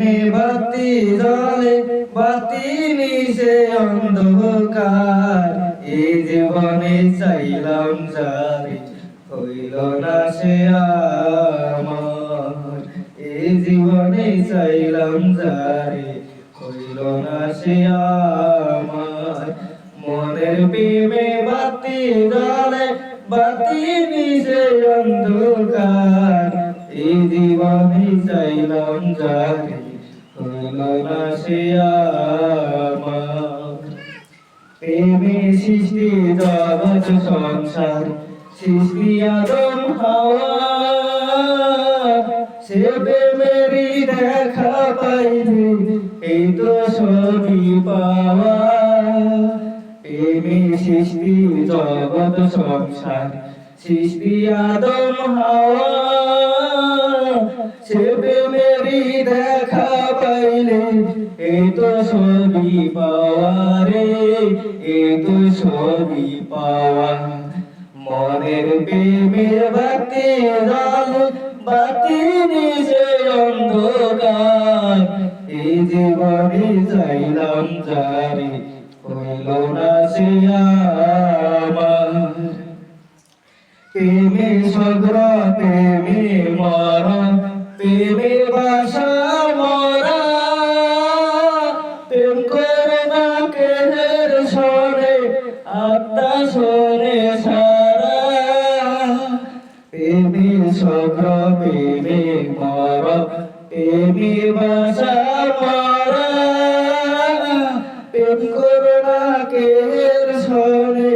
বাতি জলে বাতি নিশে অন্ধকার এই জীবনে চাইলাম যারে হইল না সে আমার এই জীবনে চাইলাম যারে হইল না সে আমার মনের প্রেমে বাতি জলে বাতি নিশে অন্ধকার এই জীবনে চাইলাম যারে হইল না সে আমার প্রেমে সৃষ্টি জগৎ সংসার সৃষ্টি আদম হাওয়া সে প্রেমেরই দেখা পাইলে এই তো সবই পাওয়া প্রেমে সৃষ্টি জগৎ সংসার সৃষ্টি আদম হাওয়া সে প্রেমেরই দেখা পাইলে এই তো সবই পাওয়া রে এই তো সবই পাওয়া মনের প্রেমের বাতি জল বাতি নিশে অন্ধকার এই জীবনে চাইলাম যারে হইল না সে আমার প্রেমে সগ্র প্রেমে মরণ প্রেমে বাসা মরা প্রেম করে না কেহের সরে আত্মা সরে সারা প্রেমে সগ্র প্রেমে মরণ প্রেমে বাসা মরা প্রেম করে না কেহের সরে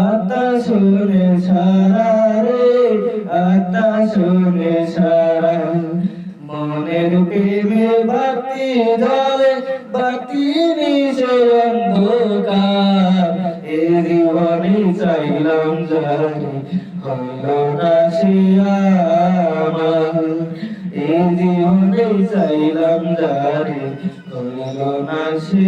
আত্মা সরে সারা রে আত্মা সরে সারা মনের প্রেমে বাতি জলে বাতি নিশে অন্ধকার এ জীবনে চাইলাম যারে হইল না সে আমার এ জীবনে চাইলাম যারে হইল না সে